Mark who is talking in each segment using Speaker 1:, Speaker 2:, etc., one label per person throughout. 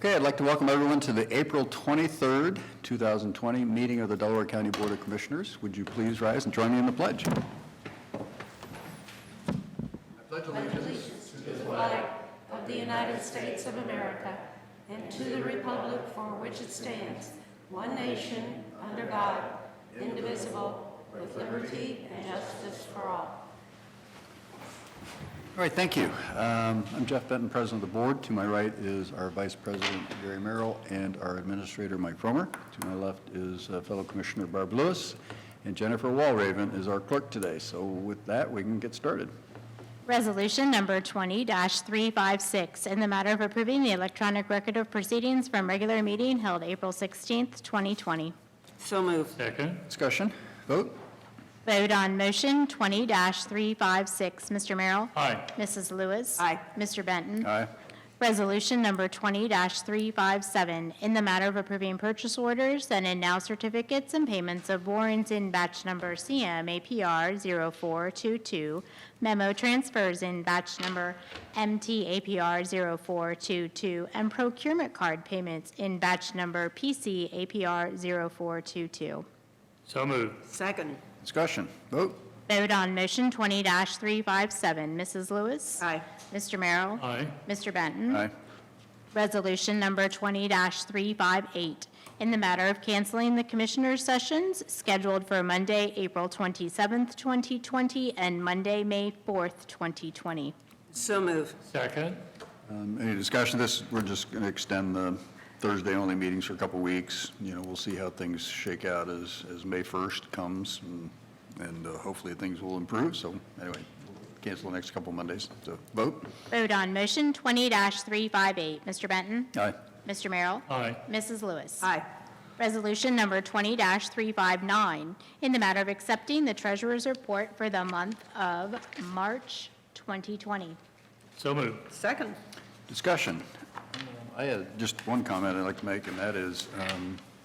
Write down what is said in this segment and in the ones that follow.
Speaker 1: Okay, I'd like to welcome everyone to the April 23rd, 2020 meeting of the Delaware County Board of Commissioners. Would you please rise and join me in the pledge? I pledge
Speaker 2: allegiance to the flag of the United States of America and to the republic for which it stands, one nation, under God, indivisible, with liberty and justice for all.
Speaker 1: All right, thank you. I'm Jeff Benton, President of the Board. To my right is our Vice President, Gary Merrill, and our Administrator, Mike Fromer. To my left is fellow Commissioner Barb Lewis, and Jennifer Walraven is our clerk today. So with that, we can get started.
Speaker 3: Resolution number 20-356, in the matter of approving the electronic record of proceedings from regular meeting held April 16th, 2020.
Speaker 2: So moved.
Speaker 4: Second.
Speaker 1: Discussion, vote.
Speaker 3: Vote on motion 20-356. Mr. Merrill?
Speaker 4: Aye.
Speaker 3: Mrs. Lewis?
Speaker 2: Aye.
Speaker 3: Mr. Benton?
Speaker 1: Aye.
Speaker 3: Resolution number 20-357, in the matter of approving purchase orders and in now certificates and payments of warrants in batch number CM-APR 0422, memo transfers in batch number MT-APR 0422, and procurement card payments in batch number PC-APR 0422.
Speaker 4: So moved.
Speaker 2: Second.
Speaker 1: Discussion, vote.
Speaker 3: Vote on motion 20-357. Mrs. Lewis?
Speaker 2: Aye.
Speaker 3: Mr. Merrill?
Speaker 4: Aye.
Speaker 3: Mr. Benton?
Speaker 1: Aye.
Speaker 3: Resolution number 20-358, in the matter of canceling the Commissioners' sessions scheduled for Monday, April 27th, 2020, and Monday, May 4th, 2020.
Speaker 2: So moved.
Speaker 4: Second.
Speaker 1: Any discussion? We're just going to extend the Thursday-only meetings for a couple weeks. You know, we'll see how things shake out as May 1st comes, and hopefully things will improve. So anyway, we'll cancel the next couple Mondays. So vote.
Speaker 3: Vote on motion 20-358. Mr. Benton?
Speaker 1: Aye.
Speaker 3: Mr. Merrill?
Speaker 4: Aye.
Speaker 3: Mrs. Lewis?
Speaker 2: Aye.
Speaker 3: Resolution number 20-359, in the matter of accepting the Treasurer's report for the month of March 2020.
Speaker 4: So moved.
Speaker 2: Second.
Speaker 1: Discussion. I had just one comment I'd like to make, and that is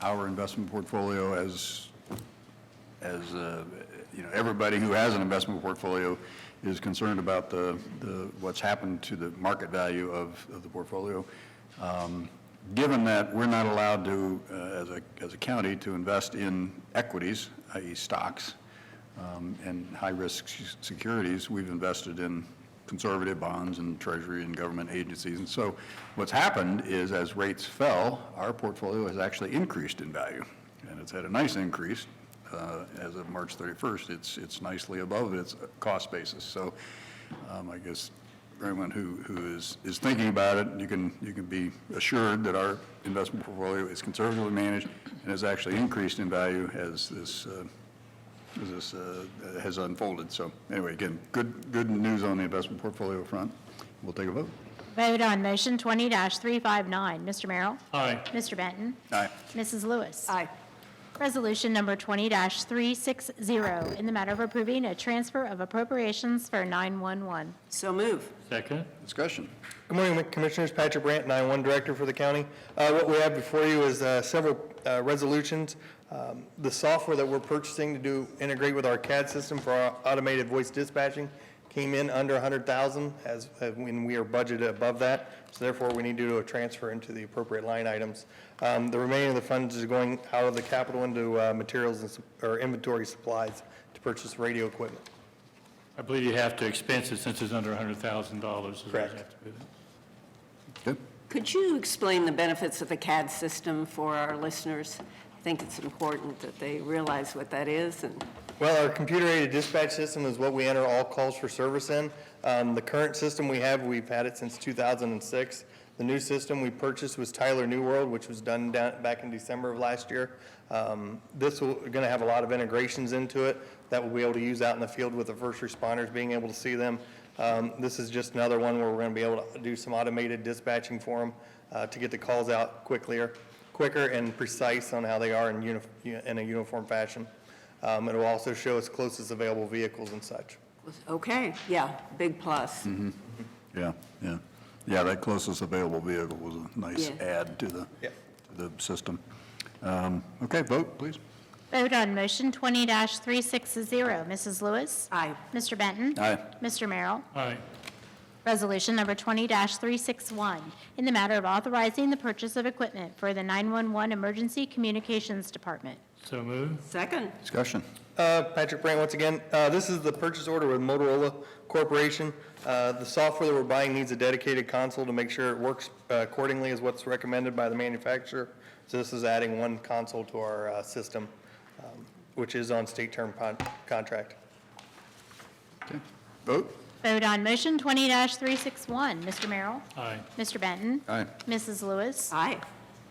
Speaker 1: our investment portfolio, as you know, everybody who has an investment portfolio is concerned about what's happened to the market value of the portfolio. Given that we're not allowed to, as a county, to invest in equities, i.e. stocks, and high-risk securities, we've invested in conservative bonds and treasury and government agencies. And so what's happened is, as rates fell, our portfolio has actually increased in value, and it's had a nice increase. As of March 31st, it's nicely above its cost basis. So I guess everyone who is thinking about it, you can be assured that our investment portfolio is conservatively managed and has actually increased in value as this has unfolded. So anyway, again, good news on the investment portfolio front. We'll take a vote.
Speaker 3: Vote on motion 20-359. Mr. Merrill?
Speaker 4: Aye.
Speaker 3: Mr. Benton?
Speaker 1: Aye.
Speaker 3: Mrs. Lewis?
Speaker 2: Aye.
Speaker 3: Resolution number 20-360, in the matter of approving a transfer of appropriations for 911.
Speaker 2: So moved.
Speaker 4: Second.
Speaker 1: Discussion.
Speaker 5: Good morning, Commissioners. Patrick Brandt, 911 Director for the county. What we have before you is several resolutions. The software that we're purchasing to integrate with our CAD system for our automated voice dispatching came in under 100,000 as when we are budgeted above that. So therefore, we need to do a transfer into the appropriate line items. The remaining of the funds is going out of the capital into materials or inventory supplies to purchase radio equipment.
Speaker 4: I believe you have to expense it since it's under $100,000.
Speaker 5: Correct.
Speaker 1: Good.
Speaker 2: Could you explain the benefits of the CAD system for our listeners? I think it's important that they realize what that is.
Speaker 5: Well, our computer-aided dispatch system is what we enter all calls for service in. The current system we have, we've had it since 2006. The new system we purchased was Tyler New World, which was done back in December of last year. This is going to have a lot of integrations into it that we'll be able to use out in the field with the first responders, being able to see them. This is just another one where we're going to be able to do some automated dispatching for them to get the calls out quicker and precise on how they are in a uniform fashion. It will also show us closest available vehicles and such.
Speaker 2: Okay, yeah, big plus.
Speaker 1: Mm-hmm. Yeah, that closest available vehicle was a nice add to the system. Okay, vote, please.
Speaker 3: Vote on motion 20-360. Mrs. Lewis?
Speaker 2: Aye.
Speaker 3: Mr. Benton?
Speaker 1: Aye.
Speaker 3: Mr. Merrill?
Speaker 4: Aye.
Speaker 3: Resolution number 20-361, in the matter of authorizing the purchase of equipment for the 911 Emergency Communications Department.
Speaker 4: So moved.
Speaker 2: Second.
Speaker 1: Discussion.
Speaker 5: Patrick Brandt, once again. This is the purchase order with Motorola Corporation. The software that we're buying needs a dedicated console to make sure it works accordingly as what's recommended by the manufacturer. So this is adding one console to our system, which is on state term contract.
Speaker 1: Okay. Vote.
Speaker 3: Vote on motion 20-361. Mr. Merrill?
Speaker 4: Aye.
Speaker 3: Mr. Benton?
Speaker 1: Aye.
Speaker 3: Mrs. Lewis?
Speaker 2: Aye.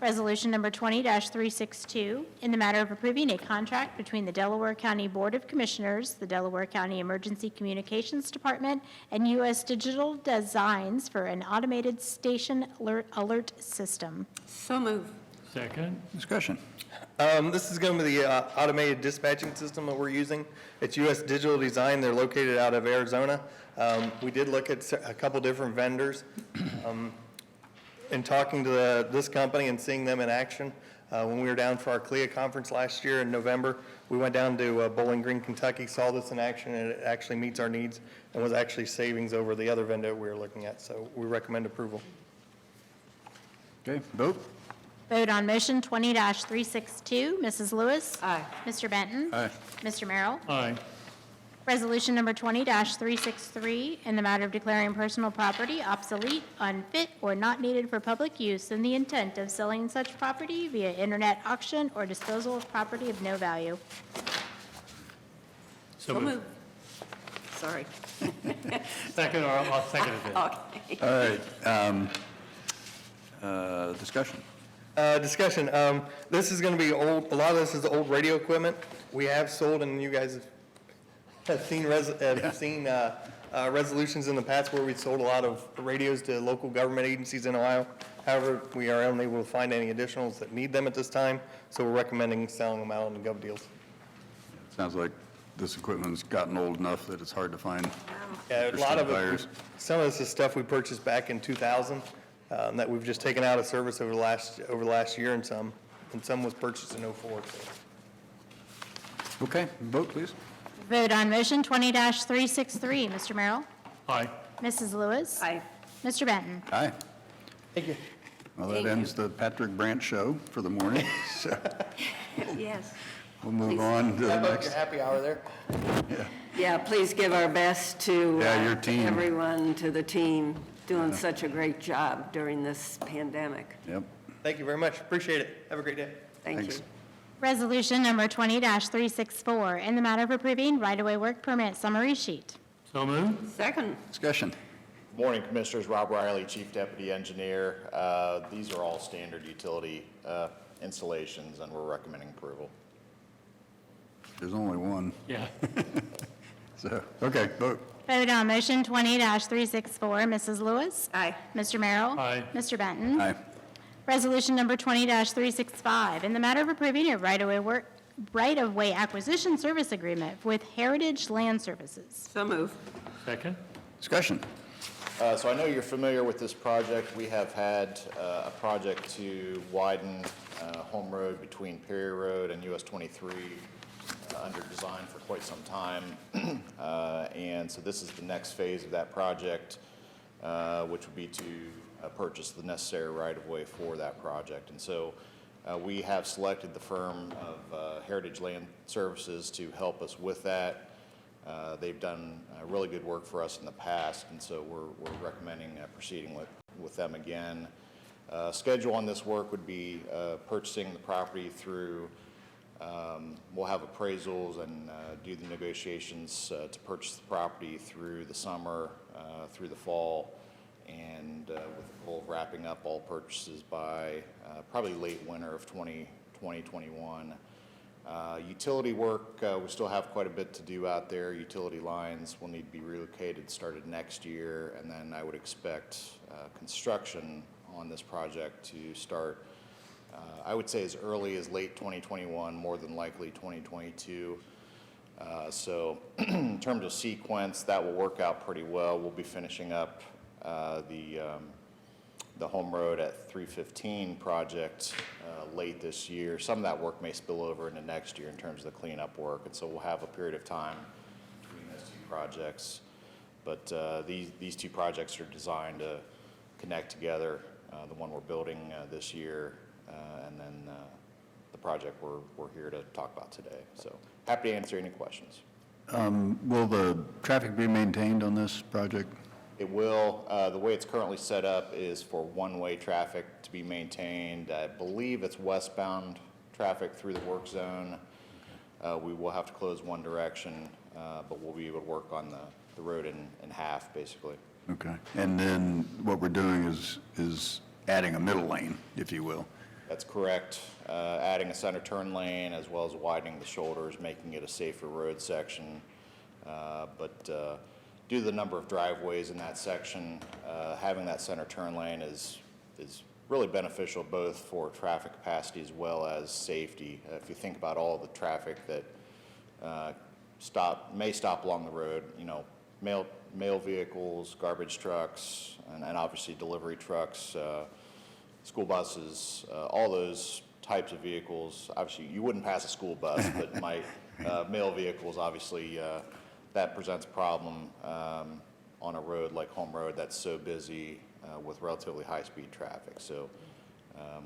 Speaker 3: Resolution number 20-362, in the matter of approving a contract between the Delaware County Board of Commissioners, the Delaware County Emergency Communications Department, and U.S. Digital Designs for an automated station alert system.
Speaker 2: So move.
Speaker 4: Second.
Speaker 1: Discussion.
Speaker 5: This is going to be the automated dispatching system that we're using. It's U.S. Digital Design. They're located out of Arizona. We did look at a couple different vendors. In talking to this company and seeing them in action, when we were down for our CLIA conference last year in November, we went down to Bowling Green, Kentucky, saw this in action, and it actually meets our needs and was actually savings over the other vendor we were looking at. So we recommend approval.
Speaker 1: Okay. Vote.
Speaker 3: Vote on motion 20-362. Mrs. Lewis?
Speaker 2: Aye.
Speaker 3: Mr. Benton?
Speaker 1: Aye.
Speaker 3: Mr. Merrill?
Speaker 4: Aye.
Speaker 3: Resolution number 20-363, in the matter of declaring personal property obsolete, unfit, or not needed for public use, and the intent of selling such property via internet auction or disposal of property of no value.
Speaker 4: So moved.
Speaker 2: Sorry.
Speaker 4: Second, or I'll second it.
Speaker 2: Okay.
Speaker 1: All right. Discussion.
Speaker 5: Discussion. This is going to be old, a lot of this is old radio equipment we have sold, and you guys have seen resolutions in the past where we sold a lot of radios to local government agencies in Ohio. However, we are unable to find any additionals that need them at this time, so we're recommending selling them out on the gov deals.
Speaker 1: Sounds like this equipment's gotten old enough that it's hard to find.
Speaker 5: Yeah, a lot of
Speaker 1: buyers.
Speaker 5: it, some of this is stuff we purchased back in 2000 that we've just taken out of service over the last year, and some was purchased in '04.
Speaker 1: Okay. Vote, please.
Speaker 3: Vote on motion 20-363. Mr. Merrill?
Speaker 4: Aye.
Speaker 3: Mrs. Lewis?
Speaker 2: Aye.
Speaker 3: Mr. Benton?
Speaker 1: Aye.
Speaker 5: Thank you.
Speaker 1: Well, that
Speaker 2: Thank you.
Speaker 1: ends the Patrick Brandt show for the morning. So
Speaker 2: Yes.
Speaker 1: we'll move on to the
Speaker 5: Your
Speaker 1: next.
Speaker 5: happy hour there?
Speaker 2: Yeah, please give our best to
Speaker 1: Yeah, your team.
Speaker 2: everyone, to the team, doing such a great job during this pandemic.
Speaker 1: Yep.
Speaker 5: Thank you very much. Appreciate it. Have a great day.
Speaker 2: Thank
Speaker 1: Thanks.
Speaker 2: you.
Speaker 3: Resolution number 20-364, in the matter of approving right-of-way work permit summary sheet.
Speaker 4: So moved.
Speaker 2: Second.
Speaker 1: Discussion.
Speaker 6: Morning, Commissioners. Rob Riley, Chief Deputy Engineer. These are all standard utility installations, and we're recommending approval.
Speaker 1: There's only one.
Speaker 4: Yeah.
Speaker 1: So, okay, vote.
Speaker 3: Vote on motion 20-364. Mrs. Lewis?
Speaker 2: Aye.
Speaker 3: Mr. Merrill?
Speaker 4: Aye.
Speaker 3: Mr. Benton?
Speaker 1: Aye.
Speaker 3: Resolution number 20-365, in the matter of approving a right-of-way acquisition service agreement with Heritage Land Services.
Speaker 2: So move.
Speaker 4: Second.
Speaker 1: Discussion.
Speaker 6: So I know you're familiar with this project. We have had a project to widen Home Road between Perry Road and US 23 under design for quite some time. And so this is the next phase of that project, which would be to purchase the necessary right-of-way for that project. And so we have selected the firm of Heritage Land Services to help us with that. They've done really good work for us in the past, and so we're recommending proceeding with them again. Schedule on this work would be purchasing the property through, we'll have appraisals and do the negotiations to purchase the property through the summer, through the fall, and with the goal of wrapping up all purchases by probably late winter of 2021. Utility work, we still have quite a bit to do out there. Utility lines will need to be relocated, started next year, and then I would expect construction on this project to start, I would say as early as late 2021, more than likely 2022. So in terms of sequence, that will work out pretty well. We'll be finishing up the Home Road at 315 project late this year. Some of that work may spill over into next year in terms of the cleanup work, and so we'll have a period of time between those two projects. But these two projects are designed to connect together, the one we're building this year, and then the project we're here to talk about today. So happy to answer any questions.
Speaker 1: Will the traffic be maintained on this project?
Speaker 6: It will. The way it's currently set up is for one-way traffic to be maintained. I believe it's westbound traffic through the work zone. We will have to close one direction, but we'll be able to work on the road in half, basically.
Speaker 1: Okay. And then what we're doing is adding a middle lane, if you will.
Speaker 6: That's correct. Adding a center turn lane as well as widening the shoulders, making it a safer road section. But due to the number of driveways in that section, having that center turn lane is really beneficial both for traffic capacity as well as safety. If you think about all the traffic that may stop along the road, mail vehicles, garbage trucks, and obviously delivery trucks, school buses, all those types of vehicles. Obviously, you wouldn't pass a school bus, but mail vehicles, obviously, that presents a problem on a road like Home Road that's so busy with relatively high-speed traffic. So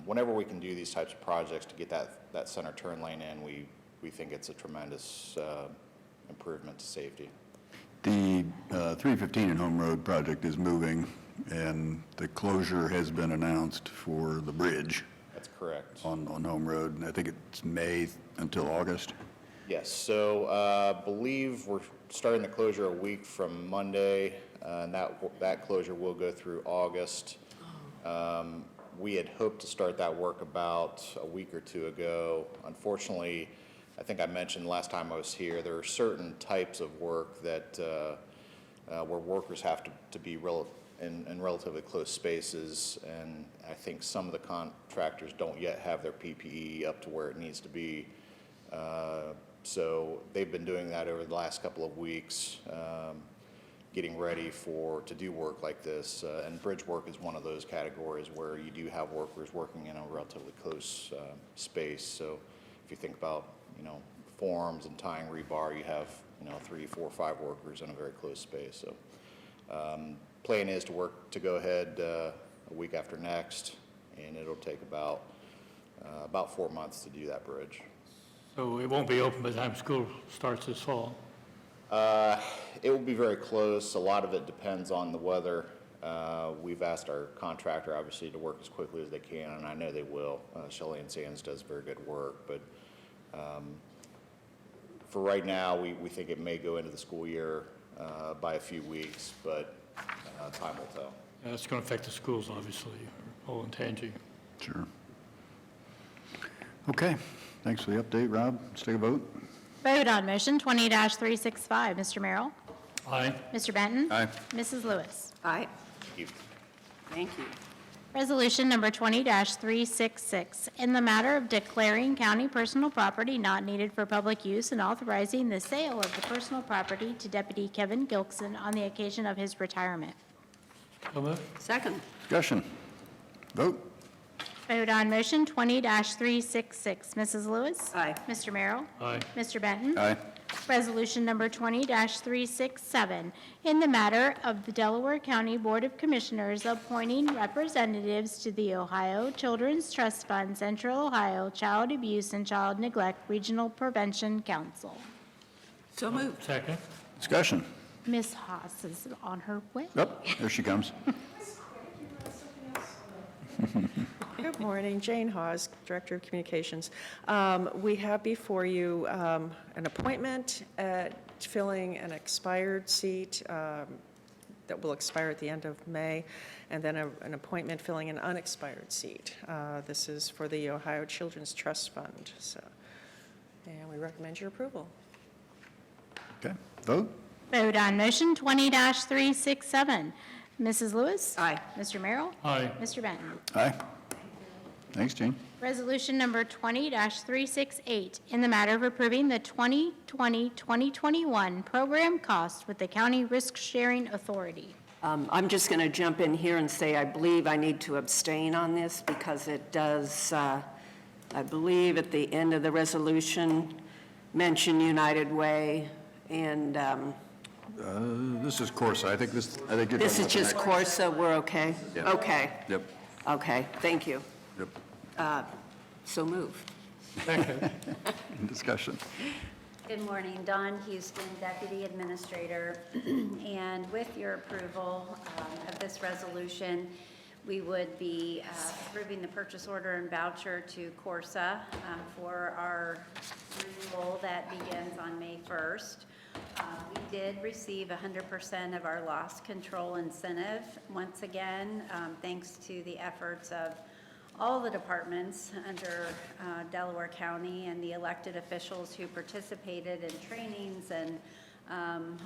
Speaker 6: whenever we can do these types of projects to get that center turn lane in, we think it's a tremendous improvement to safety.
Speaker 1: The 315 and Home Road project is moving, and the closure has been announced for the bridge
Speaker 6: That's correct.
Speaker 1: on Home Road, and I think it's May until August.
Speaker 6: Yes, so believe we're starting the closure a week from Monday, and that closure will go through August. We had hoped to start that work about a week or two ago. Unfortunately, I think I mentioned last time I was here, there are certain types of work that where workers have to be in relatively close spaces, and I think some of the contractors don't yet have their PPE up to where it needs to be. So they've been doing that over the last couple of weeks, getting ready to do work like this. And bridge work is one of those categories where you do have workers working in a relatively close space. So if you think about, forms and tying rebar, you have, 3, 4, 5 workers in a very close space. So plan is to go ahead a week after next, and it'll take about 4 months to do that bridge.
Speaker 4: So it won't be open by the time school starts this fall?
Speaker 6: It will be very close. A lot of it depends on the weather. We've asked our contractor, obviously, to work as quickly as they can, and I know they will. Shelley and Sands does very good work, but for right now, we think it may go into the school year by a few weeks, but time will tell.
Speaker 4: That's going to affect the schools, obviously, Old and Tangi.
Speaker 1: Sure. Okay, thanks for the update, Rob. Let's take a vote.
Speaker 3: Vote on motion 20-365. Mr. Merrill?
Speaker 4: Aye.
Speaker 3: Mr. Benton?
Speaker 1: Aye.
Speaker 3: Mrs. Lewis?
Speaker 7: Aye.
Speaker 6: Thank you.
Speaker 7: Thank you.
Speaker 3: Resolution number 20-366, in the matter of declaring county personal property not needed for public use and authorizing the sale of the personal property to Deputy Kevin Gilkson on the occasion of his retirement.
Speaker 4: So moved.
Speaker 7: Second.
Speaker 1: Discussion. Vote.
Speaker 3: Vote on motion 20-366. Mrs. Lewis?
Speaker 7: Aye.
Speaker 3: Mr. Merrill?
Speaker 4: Aye.
Speaker 3: Mr. Benton?
Speaker 1: Aye.
Speaker 3: Resolution number 20-367, in the matter of the Delaware County Board of Commissioners appointing representatives to the Ohio Children's Trust Fund Central Ohio Child Abuse and Child Neglect Regional Prevention Council.
Speaker 7: So moved.
Speaker 4: Second.
Speaker 1: Discussion.
Speaker 3: Ms. Haas is on her way.
Speaker 1: Yep, there she comes.
Speaker 8: Good morning, Jane Hawes, Director of Communications. We have before you an appointment filling an expired seat that will expire at the end of May, and then an appointment filling an unexpired seat. This is for the Ohio Children's Trust Fund, and we recommend your approval.
Speaker 1: Okay, vote.
Speaker 3: Vote on motion 20-367. Mrs. Lewis?
Speaker 7: Aye.
Speaker 3: Mr. Merrill?
Speaker 4: Aye.
Speaker 3: Mr. Benton?
Speaker 1: Aye. Thanks, Jane.
Speaker 3: Resolution number 20-368, in the matter of approving the 2020-2021 program cost with the County Risk Sharing Authority.
Speaker 7: I'm just going to jump in here and say I believe I need to abstain on this because it does, I believe at the end of the resolution, mention United Way, and
Speaker 1: This is Corsa. I think you're
Speaker 7: This
Speaker 1: talking
Speaker 7: is
Speaker 1: about the
Speaker 7: just
Speaker 1: next-
Speaker 7: Corsa, we're okay?
Speaker 1: Yeah.
Speaker 7: Okay,
Speaker 1: Yep,
Speaker 7: okay, thank you.
Speaker 1: yep.
Speaker 7: So moved.
Speaker 1: Discussion.
Speaker 9: Good morning, Dawn Houston, Deputy Administrator. And with your approval of this resolution, we would be approving the purchase order and voucher to Corsa for our renewal that begins on May 1st. We did receive 100% of our loss control incentive, once again, thanks to the efforts of all the departments under Delaware County and the elected officials who participated in trainings and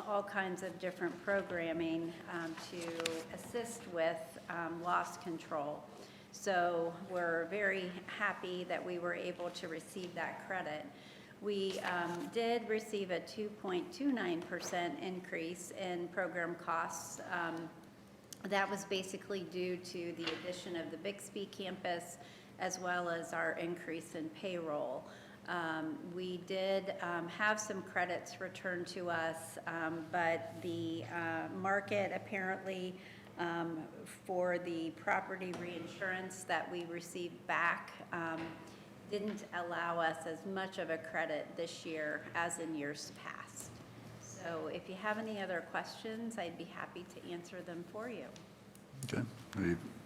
Speaker 9: all kinds of different programming to assist with loss control. So we're very happy that we were able to receive that credit. We did receive a 2.29% increase in program costs. That was basically due to the addition of the Bixby campus as well as our increase in payroll. We did have some credits returned to us, but the market apparently for the property reinsurance that we received back didn't allow us as much of a credit this year as in years past. So if you have any other questions, I'd be happy to answer them for you.
Speaker 1: Okay.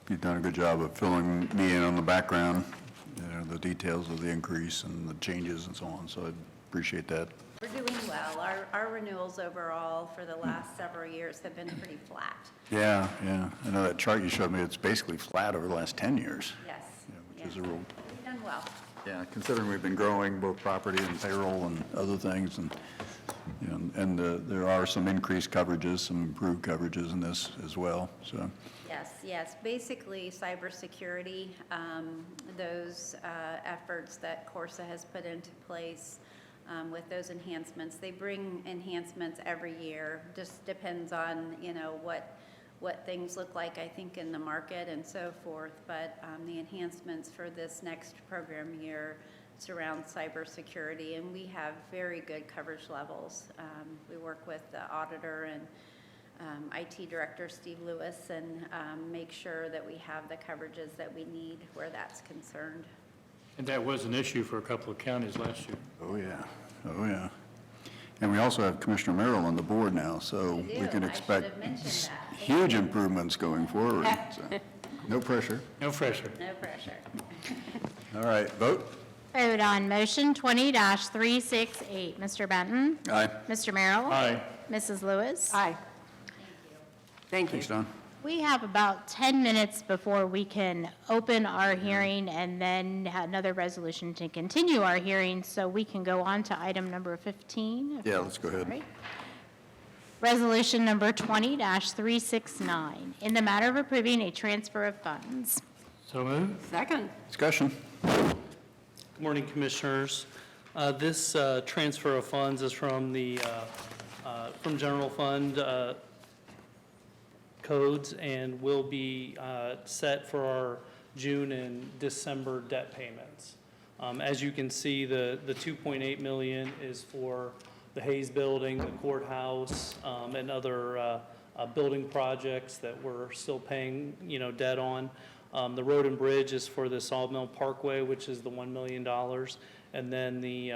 Speaker 1: You've done a good job of filling me in on the background, the details of the increase and the changes and so on, so I appreciate that.
Speaker 9: We're doing well. Our renewals overall for the last several years have been pretty flat.
Speaker 1: Yeah, yeah. I know that chart you showed me, it's basically flat over the last 10 years.
Speaker 9: Yes.
Speaker 1: Which is a real,
Speaker 9: We've done well.
Speaker 1: yeah, considering we've been growing both property and payroll and other things, and, you know, and there are some increased coverages, some improved coverages in this as well, so.
Speaker 9: Yes, yes. Basically, cybersecurity, those efforts that Corsa has put into place with those enhancements, they bring enhancements every year. Just depends on, you know, what things look like, I think, in the market and so forth. But the enhancements for this next program year surround cybersecurity, and we have very good coverage levels. We work with the auditor and IT Director Steve Lewis and make sure that we have the coverages that we need where that's concerned.
Speaker 4: And that was an issue for a couple of counties last year.
Speaker 1: Oh, yeah, oh, yeah. And we also have Commissioner Merrill on the board now, so
Speaker 9: We
Speaker 1: we
Speaker 9: do.
Speaker 1: can
Speaker 9: I should
Speaker 1: expect
Speaker 9: have mentioned that. Thank
Speaker 1: huge
Speaker 9: you.
Speaker 1: improvements going forward, so, no pressure.
Speaker 4: No pressure.
Speaker 9: No pressure.
Speaker 1: All right, vote?
Speaker 3: Vote on motion 20-368. Mr. Benton?
Speaker 1: Aye.
Speaker 3: Mr. Merrill?
Speaker 4: Aye.
Speaker 3: Mrs. Lewis?
Speaker 7: Aye. Thank you.
Speaker 1: Thanks, Don.
Speaker 3: We have about 10 minutes before we can open our hearing and then another resolution to continue our hearing, so we can go on to item number 15. if
Speaker 1: Yeah,
Speaker 3: that's
Speaker 1: let's go ahead.
Speaker 3: all right. Resolution number 20-369, in the matter of approving a transfer of funds.
Speaker 4: So moved.
Speaker 7: Second.
Speaker 1: Discussion?
Speaker 10: Good morning, Commissioners. This transfer of funds is from the from general fund codes and will be set for our June and December debt payments. As you can see, the 2.8 million is for the Hayes Building, the courthouse, and other building projects that we're still paying, debt on. The road and bridge is for the Sawmill Parkway, which is the $1 million, and then the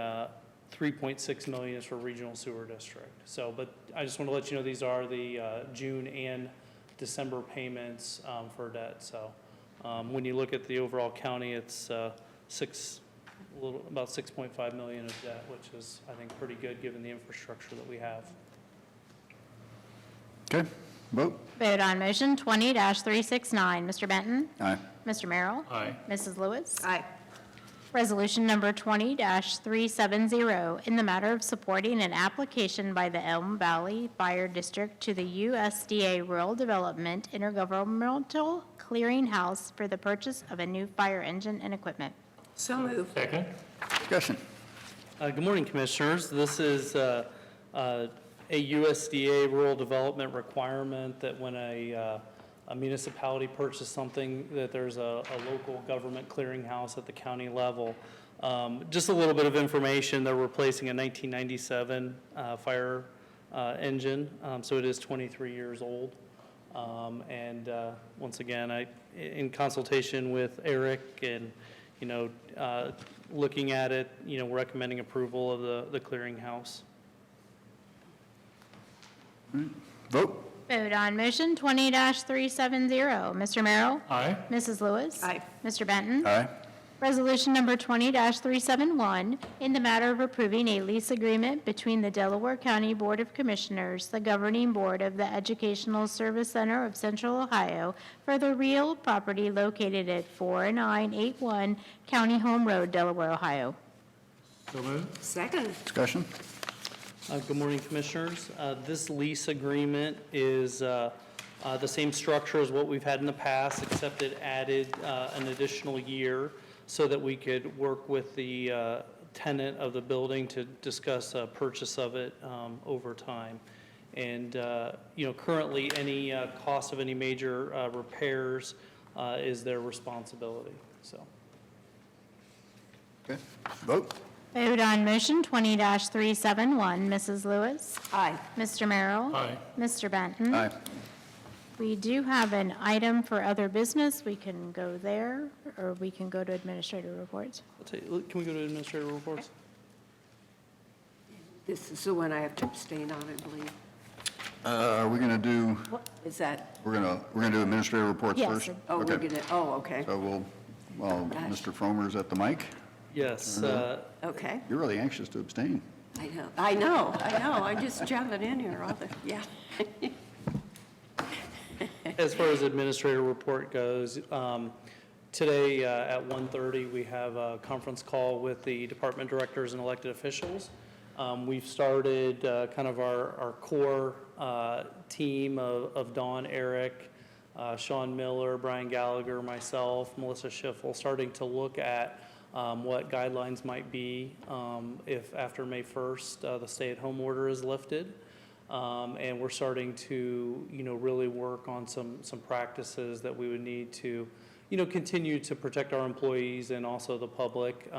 Speaker 10: 3.6 million is for Regional Sewer District. So, but I just want to let you know these are the June and December payments for debt. So, when you look at the overall county, it's about 6.5 million of debt, which is, I think, pretty good given the infrastructure that we have.
Speaker 1: Okay, vote?
Speaker 3: Vote on motion 20-369. Mr. Benton?
Speaker 1: Aye.
Speaker 3: Mr. Merrill?
Speaker 4: Aye.
Speaker 3: Mrs. Lewis?
Speaker 7: Aye.
Speaker 3: Resolution number 20-370, in the matter of supporting an application by the Elm Valley Fire District to the USDA Rural Development Intergovernmental Clearinghouse for the purchase of a new fire engine and equipment.
Speaker 7: So moved.
Speaker 4: Second.
Speaker 1: Discussion?
Speaker 10: Good morning, Commissioners. This is a USDA rural development requirement that when a municipality purchases something, that there's a local government clearinghouse at the county level. Just a little bit of information, they're replacing a 1997 fire engine, so it is 23 years old. And once again, in consultation with Eric and, looking at it, recommending approval of the clearinghouse.
Speaker 1: Vote.
Speaker 3: Vote on motion 20-370. Mr. Merrill?
Speaker 4: Aye.
Speaker 3: Mrs. Lewis?
Speaker 7: Aye.
Speaker 3: Mr. Benton?
Speaker 1: Aye.
Speaker 3: Resolution number 20-371, in the matter of approving a lease agreement between the Delaware County Board of Commissioners, the governing board of the Educational Service Center of Central Ohio, for the real property located at 4981 County Home Road, Delaware, Ohio.
Speaker 4: So moved.
Speaker 7: Second.
Speaker 1: Discussion?
Speaker 10: Good morning, Commissioners. This lease agreement is the same structure as what we've had in the past, except it added an additional year so that we could work with the tenant of the building to discuss purchase of it over time. And, currently, any cost of any major repairs is their responsibility, so.
Speaker 1: Okay. Vote.
Speaker 3: Vote on motion 20-371. Mrs. Lewis?
Speaker 7: Aye.
Speaker 3: Mr. Merrill?
Speaker 4: Aye.
Speaker 3: Mr. Benton?
Speaker 1: Aye.
Speaker 3: We do have an item for other business. We can go there, or we can go to administrative reports.
Speaker 10: Can we go to administrative reports?
Speaker 7: This is the one I have to abstain on, I believe.
Speaker 1: Are we going to do,
Speaker 7: Is that,
Speaker 1: we're going to do administrative reports
Speaker 3: Yes,
Speaker 1: first?
Speaker 3: sir.
Speaker 7: oh, we're
Speaker 1: Okay.
Speaker 7: gonna, okay,
Speaker 1: So while Mr. Fromer's at the mic,
Speaker 10: Yes.
Speaker 7: okay.
Speaker 1: you're really anxious to abstain.
Speaker 7: I know, I'm just jumping in here, yeah.
Speaker 10: As far as administrator report goes, today at 1:30, we have a conference call with the department directors and elected officials. We've started kind of our core team of Dawn, Eric, Sean Miller, Brian Gallagher, myself, Melissa Schiffel, starting to look at what guidelines might be if after May 1st, the stay-at-home order is lifted. And we're starting to, really work on some practices that we would need to, continue to protect our employees and also the public.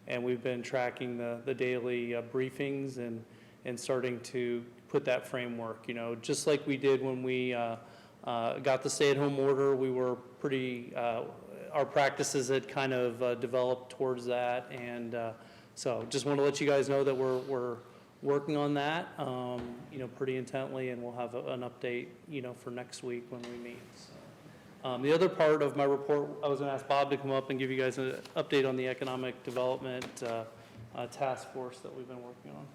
Speaker 10: And we've been tracking the daily briefings and starting to put that framework, just like we did when we got the stay-at-home order. We were pretty, our practices had kind of developed towards that. And so just want to let you guys know that we're working on that, pretty intently, and we'll have an update, for next week when we meet. So, the other part of my report, I was going to ask Bob to come up and give you guys an update on the economic development task force that we've been working on.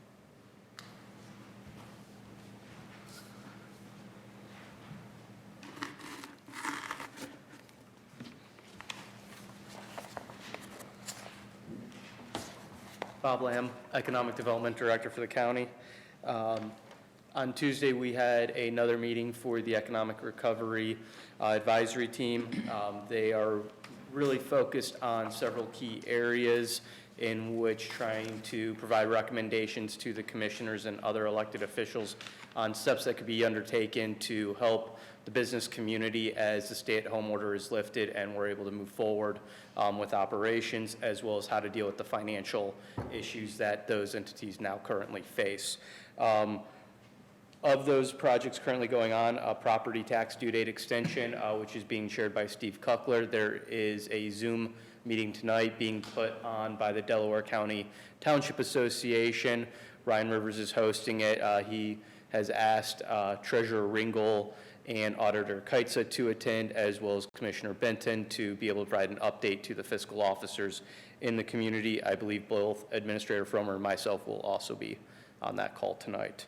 Speaker 11: Bob Lamb, Economic Development Director for the county. On Tuesday, we had another meeting for the Economic Recovery Advisory Team. They are really focused on several key areas in which trying to provide recommendations to the commissioners and other elected officials on steps that could be undertaken to help the business community as the stay-at-home order is lifted and we're able to move forward with operations, as well as how to deal with the financial issues that those entities now currently face. Of those projects currently going on, a property tax due date extension, which is being chaired by Steve Kuckler. There is a Zoom meeting tonight being put on by the Delaware County Township Association. Ryan Rivers is hosting it. He has asked Treasurer Ringel and Auditor Keitsa to attend, as well as Commissioner Benton, to be able to provide an update to the fiscal officers in the community. I believe both Administrator Fromer and myself will also be on that call tonight.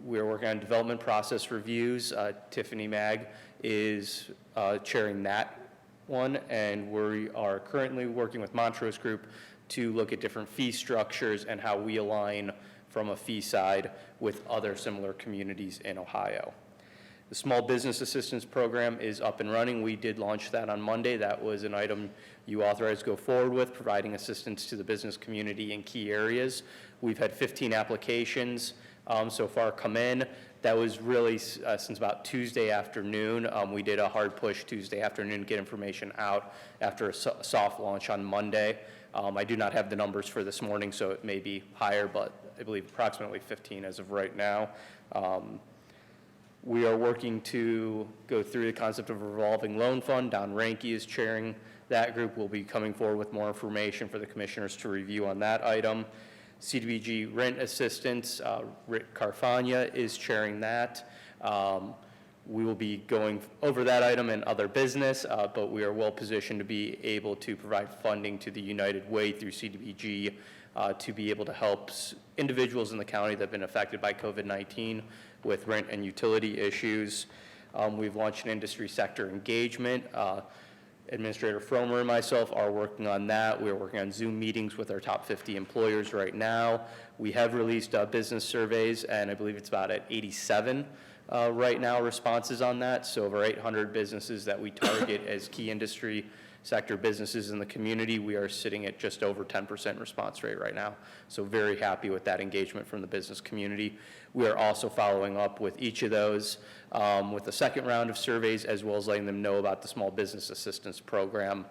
Speaker 11: We're working on development process reviews. Tiffany Mag is chairing that one, and we are currently working with Montrose Group to look at different fee structures and how we align from a fee side with other similar communities in Ohio. The Small Business Assistance Program is up and running. We did launch that on Monday. That was an item you authorized to go forward with, providing assistance to the business community in key areas. We've had 15 applications so far come in. That was really since about Tuesday afternoon. We did a hard push Tuesday afternoon to get information out after a soft launch on Monday. I do not have the numbers for this morning, so it may be higher, but I believe approximately 15 as of right now. We are working to go through the concept of a revolving loan fund. Don Ranke is chairing that group. We'll be coming forward with more information for the commissioners to review on that item. CDBG rent assistance, Rick Carfagna is chairing that. We will be going over that item and other business, but we are well positioned to be able to provide funding to the United Way through CDBG to be able to help individuals in the county that have been affected by COVID-19 with rent and utility issues. We've launched an industry sector engagement. Administrator Fromer and myself are working on that. We're working on Zoom meetings with our top 50 employers right now. We have released business surveys, and I believe it's about at 87 right now responses on that. So over 800 businesses that we target as key industry sector businesses in the community, we are sitting at just over 10% response rate right now. So very happy with that engagement from the business community. We are also following up with each of those with the second round of surveys, as well as letting them know about the Small Business Assistance Program,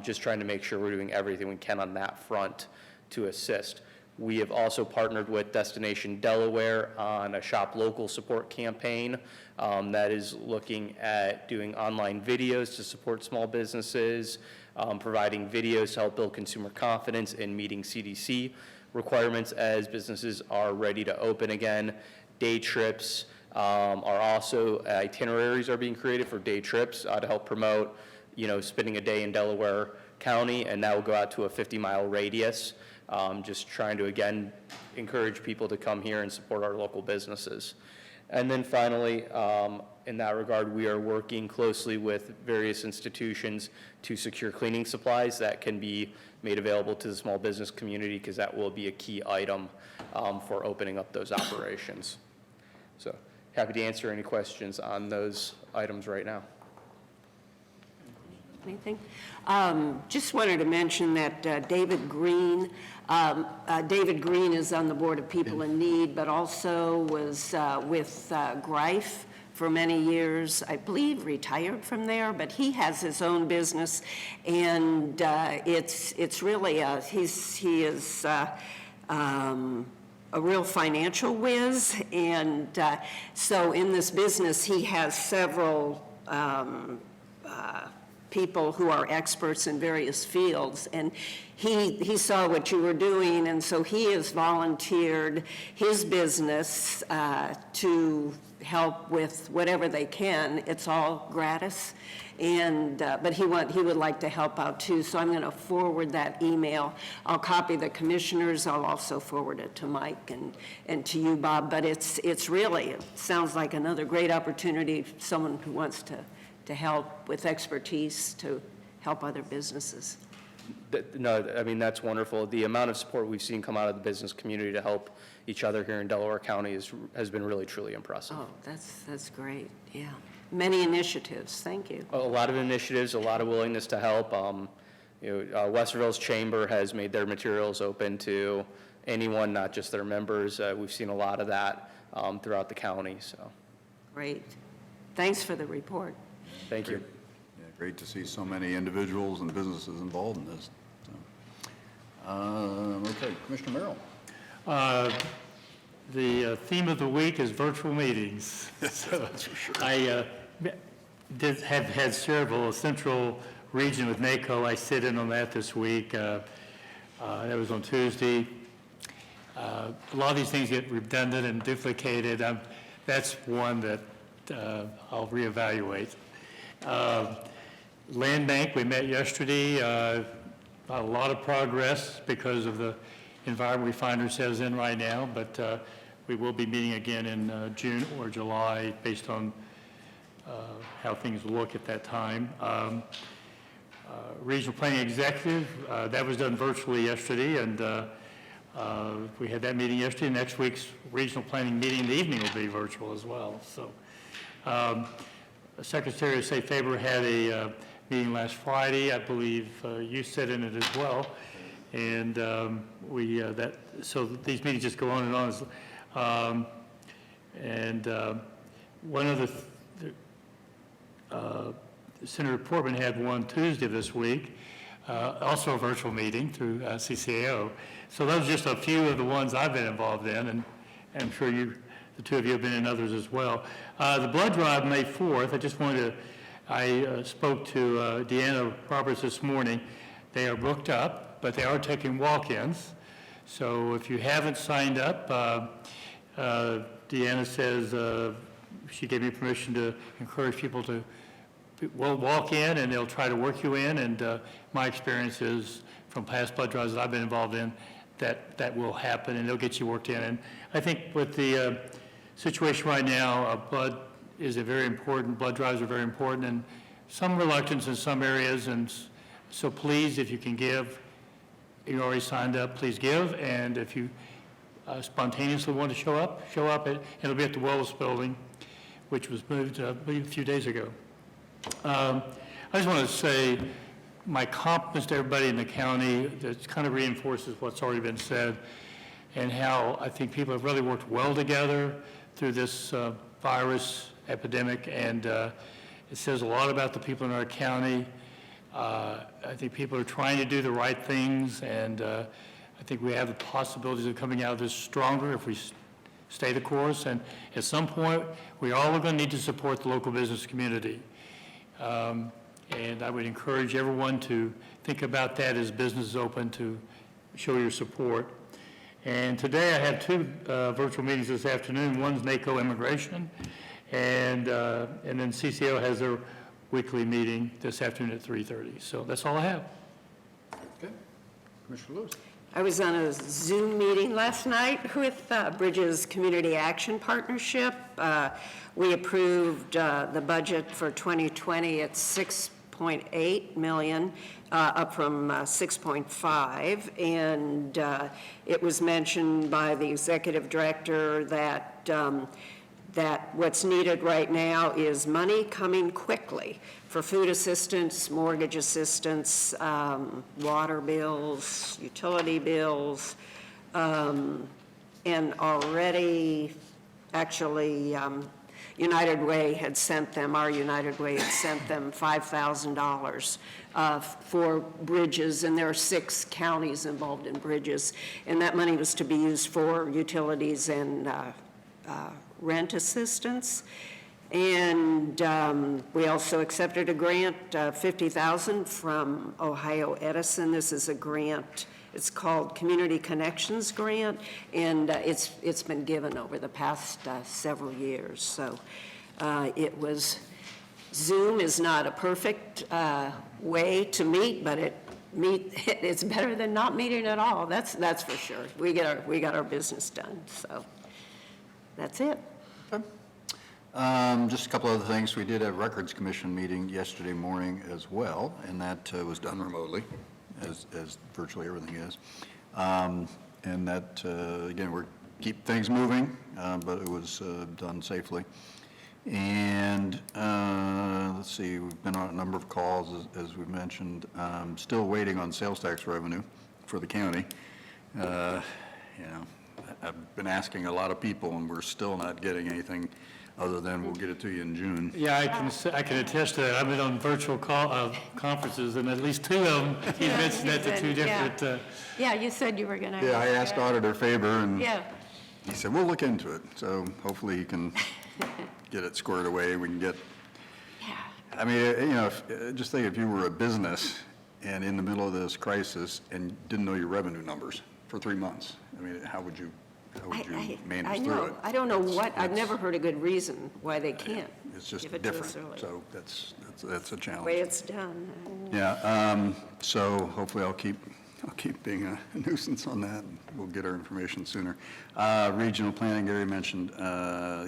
Speaker 11: just trying to make sure we're doing everything we can on that front to assist. We have also partnered with Destination Delaware on a Shop Local support campaign that is looking at doing online videos to support small businesses, providing videos to help build consumer confidence in meeting CDC requirements as businesses are ready to open again. Day trips are also, itineraries are being created for day trips to help promote, spending a day in Delaware County, and that will go out to a 50-mile radius. Just trying to, again, encourage people to come here and support our local businesses. And then finally, in that regard, we are working closely with various institutions to secure cleaning supplies that can be made available to the small business community, because that will be a key item for opening up those operations. So happy to answer any questions on those items right now.
Speaker 7: Anything? Just wanted to mention that David Green is on the Board of People in Need, but also was with Greif for many years, I believe retired from there, but he has his own business, and it's really, he is a real financial whiz, and so in this business, he has several people who are experts in various fields, and he saw what you were doing, and so he has volunteered his business to help with whatever they can. It's all gratis, and but he would like to help out too, so I'm going to forward that email. I'll copy the commissioners. I'll also forward it to Mike and to you, Bob, but it's really, it sounds like another great opportunity, someone who wants to help with expertise to help other businesses.
Speaker 11: No, I mean, that's wonderful. The amount of support we've seen come out of the business community to help each other here in Delaware County has been really, truly impressive.
Speaker 7: Oh, that's great, yeah. Many initiatives, thank you.
Speaker 11: A lot of initiatives, a lot of willingness to help. Westerville's Chamber has made their materials open to anyone, not just their members. We've seen a lot of that throughout the county, so.
Speaker 7: Great. Thanks for the report.
Speaker 11: Thank you.
Speaker 1: Yeah, great to see so many individuals and businesses involved in this. So, okay, Commissioner Merrill.
Speaker 4: The theme of the week is virtual meetings. So
Speaker 1: That's for sure.
Speaker 4: I have had several. Central Region with NACO, I sit in on that this week. That was on Tuesday. A lot of these things get redundant and duplicated. That's one that I'll reevaluate. Land Bank, we met yesterday. A lot of progress because of the environment we find ourselves in right now, but we will be meeting again in June or July based on how things look at that time. Regional Planning Executive, that was done virtually yesterday, and we had that meeting yesterday. Next week's Regional Planning meeting in the evening will be virtual as well. So, Secretary of Safe Faber had a meeting last Friday. I believe you sat in it as well, and so these meetings just go on and on. One of Senator Portman had one Tuesday this week. also a virtual meeting through CCAO. So those are just a few of the ones I've been involved in, and I'm sure the two of you have been in others as well. The blood drive, May 4th, I spoke to Deanna Roberts this morning. They are booked up, but they are taking walk-ins. So if you haven't signed up, Deanna says she gave me permission to encourage people to walk in, and they'll try to work you in. And my experience is from past blood drives that I've been involved in, that will happen, and they'll get you worked in. And I think with the situation right now, blood drives are very important, and some reluctance in some areas. And so please, if you can give, you already signed up, please give. And if you spontaneously want to show up. It'll be at the Wells Building, which was moved, I believe, a few days ago. I just want to say my compliments to everybody in the county. That kind of reinforces what's already been said, and how I think people have really worked well together through this virus epidemic, and it says a lot about the people in our county. I think people are trying to do the right things, and I think we have the possibilities of coming out of this stronger if we stay the course. And at some point, we all are going to need to support the local business community. And I would encourage everyone to think about that as businesses open, to show your support. And today I have two virtual meetings this afternoon. One's NACO Immigration, and then CCO has their weekly meeting this afternoon at 3:30. So that's all I have.
Speaker 1: Okay. Commissioner Lewis.
Speaker 7: I was on a Zoom meeting last night with Bridges Community Action Partnership. We approved the budget for 2020 at $6.8 million, up from 6.5. And it was mentioned by the executive director that what's needed right now is money coming quickly for food assistance, mortgage assistance, water bills, utility bills, and already, actually, United Way had sent them, our United Way had sent them $5,000 for bridges, and there are 6 counties involved in bridges, and that money was to be used for utilities and rent assistance. And we also accepted a grant, $50,000 from Ohio Edison. This is a grant, it's called Community Connections Grant, and it's been given over the past several years. So Zoom is not a perfect way to meet, but it's better than not meeting at all. That's for sure. We got our business done. So that's it.
Speaker 1: Just a couple other things. We did have Records Commission meeting yesterday morning as well, and that was done remotely, as virtually everything is. And that, again, we keep things moving, but it was done safely. And let's see, we've been on a number of calls, as we mentioned. Still waiting on sales tax revenue for the county. I've been asking a lot of people, and we're still not getting anything other than we'll get it to you in June.
Speaker 4: Yeah, I can attest to that. I've been on virtual conferences, and at least 2 of them, he mentioned that to 2 different.
Speaker 2: Yeah, you said you were going to.
Speaker 1: Yeah, I asked Auditor Faber, and
Speaker 2: Yeah.
Speaker 1: he said, we'll look into it. So hopefully he can get it squared away. We can get, I mean, just think if you were a business and in the middle of this crisis and didn't know your revenue numbers for 3 months, I mean, how would you manage through it?
Speaker 7: I don't know what, I've never heard a good reason why they can't.
Speaker 1: It's just
Speaker 7: give it to us
Speaker 1: different,
Speaker 7: early.
Speaker 1: so that's a
Speaker 7: The way
Speaker 1: challenge.
Speaker 7: it's done.
Speaker 1: Yeah, so hopefully I'll keep being a nuisance on that, and we'll get our information sooner. Regional planning, Gary mentioned,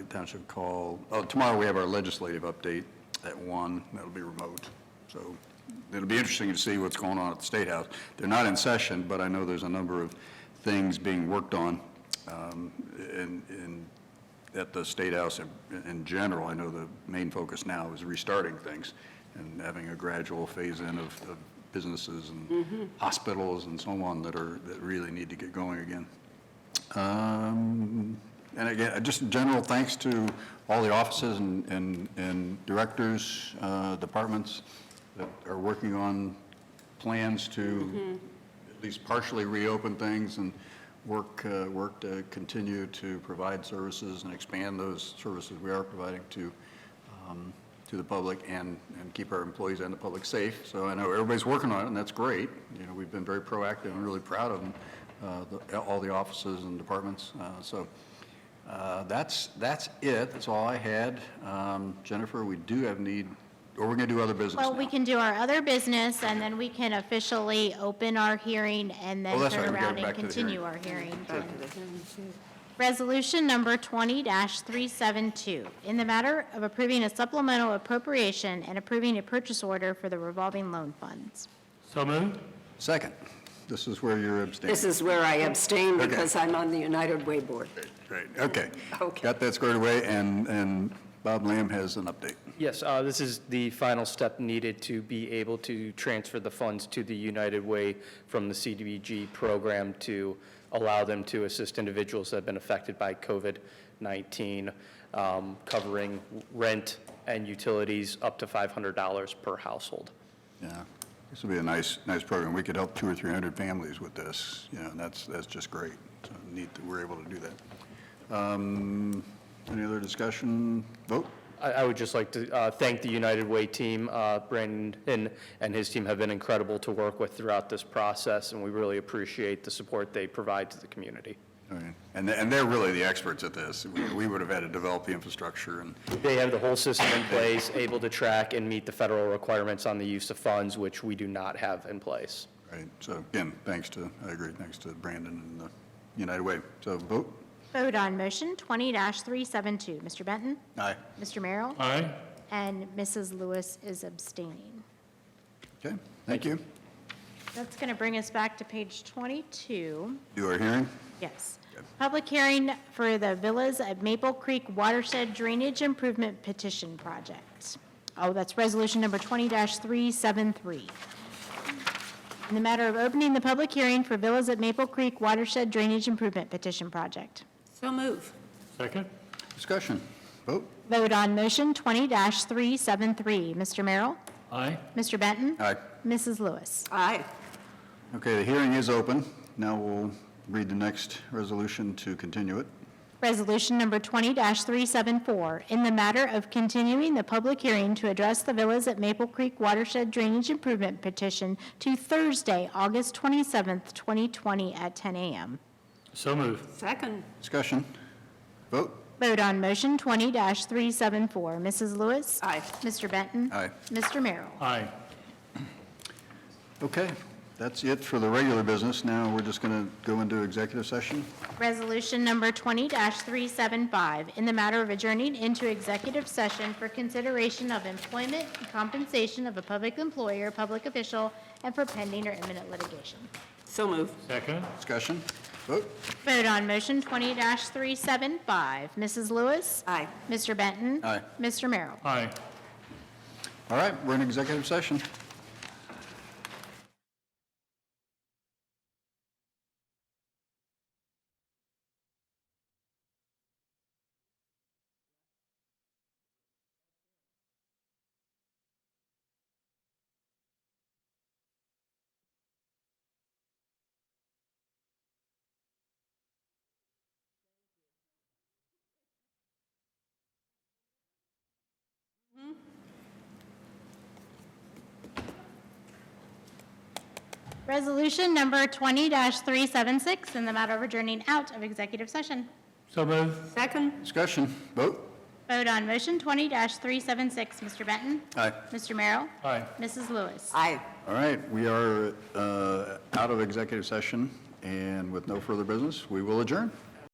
Speaker 1: township call. Oh, tomorrow we have our legislative update at 1:00. That'll be remote. So it'll be interesting to see what's going on at the State House. They're not in session, but I know there's a number of things being worked on at the State House in general. I know the main focus now is restarting things and having a gradual phase-in of businesses and hospitals and so on that really need to get going again. And again, just general thanks to all the offices and directors, departments that are working on plans to at least partially reopen things and work to continue to provide services and expand those services we are providing to the public and keep our employees and the public safe. So I know everybody's working on it, and that's great. You know, we've been very proactive and really proud of them, all the offices and departments. That's it. That's all I had. Jennifer, we do have need, or we're going to do other business
Speaker 3: Well,
Speaker 1: now.
Speaker 3: we can do our other business, and then we can officially open our hearing and
Speaker 1: Oh,
Speaker 3: then
Speaker 1: that's
Speaker 3: turn
Speaker 1: right, we gotta
Speaker 3: around
Speaker 1: go
Speaker 3: and
Speaker 1: back to the
Speaker 3: continue
Speaker 1: hearing.
Speaker 3: our hearing. Resolution number 20-372, in the matter of approving a supplemental appropriation and approving a purchase order for the revolving loan funds.
Speaker 4: So moved?
Speaker 1: Second, this is where you're abstaining.
Speaker 7: This is where I abstain
Speaker 1: Okay.
Speaker 7: because I'm on the United Way Board.
Speaker 1: Great, okay.
Speaker 7: Okay.
Speaker 1: Got that squared away, and Bob Lamb has an update.
Speaker 11: Yes, this is the final step needed to be able to transfer the funds to the United Way from the CDBG program to allow them to assist individuals that have been affected by COVID-19, covering rent and utilities up to $500 per household.
Speaker 1: Yeah, this will be a nice program. We could help 200 or 300 families with this, you know, and that's just great. So neat that we're able to do that. Any other discussion? Vote?
Speaker 11: I would just like to thank the United Way team. Brandon and his team have been incredible to work with throughout this process, and we really appreciate the support they provide to the community.
Speaker 1: All right. And they're really the experts at this. We would have had to develop the infrastructure and,
Speaker 11: They have the whole system in place, able to track and meet the federal requirements on the use of funds, which we do not have in place.
Speaker 1: right, so again, I agree, thanks to Brandon and the United Way. So vote?
Speaker 3: Vote on motion 20-372. Mr. Benton?
Speaker 1: Aye.
Speaker 3: Mr. Merrill?
Speaker 4: Aye.
Speaker 3: And Mrs. Lewis is abstaining.
Speaker 1: Okay, thank you.
Speaker 3: That's going to bring us back to page 22.
Speaker 1: Do our hearing?
Speaker 3: Yes. Public hearing for the Villas at Maple Creek Watershed Drainage Improvement Petition Project. Oh, that's resolution number 20-373. In the matter of opening the public hearing for Villas at Maple Creek Watershed Drainage Improvement Petition Project.
Speaker 7: So move.
Speaker 4: Second?
Speaker 1: Discussion? Vote?
Speaker 3: Vote on motion 20-373. Mr. Merrill?
Speaker 4: Aye.
Speaker 3: Mr. Benton?
Speaker 1: Aye.
Speaker 3: Mrs. Lewis?
Speaker 7: Aye.
Speaker 1: Okay, the hearing is open. Now we'll read the next resolution to continue it.
Speaker 3: Resolution number 20-374, in the matter of continuing the public hearing to address the Villas at Maple Creek Watershed Drainage Improvement Petition to Thursday, August 27th, 2020 at 10 a.m.
Speaker 4: So moved.
Speaker 7: Second.
Speaker 1: Discussion? Vote?
Speaker 3: Vote on motion 20-374. Mrs. Lewis?
Speaker 7: Aye.
Speaker 3: Mr. Benton?
Speaker 1: Aye.
Speaker 3: Mr. Merrill?
Speaker 4: Aye.
Speaker 1: Okay, that's it for the regular business. Now we're just going to go into executive session.
Speaker 3: Resolution number 20-375, in the matter of adjourning into executive session for consideration of employment and compensation of a public employer, public official, and for pending or imminent litigation.
Speaker 7: So move.
Speaker 4: Second?
Speaker 1: Discussion? Vote?
Speaker 3: Vote on motion 20-375. Mrs. Lewis?
Speaker 7: Aye.
Speaker 3: Mr. Benton?
Speaker 1: Aye.
Speaker 3: Mr. Merrill?
Speaker 4: Aye.
Speaker 1: All right, we're in executive session.
Speaker 3: Resolution number 20-376, in the matter of adjourning out of executive session.
Speaker 4: So moved.
Speaker 7: Second.
Speaker 1: Discussion? Vote?
Speaker 3: Vote on motion 20-376. Mr. Benton?
Speaker 1: Aye.
Speaker 3: Mr. Merrill?
Speaker 4: Aye.
Speaker 3: Mrs. Lewis?
Speaker 7: Aye.
Speaker 1: All right, we are out of executive session, and with no further business, we will adjourn.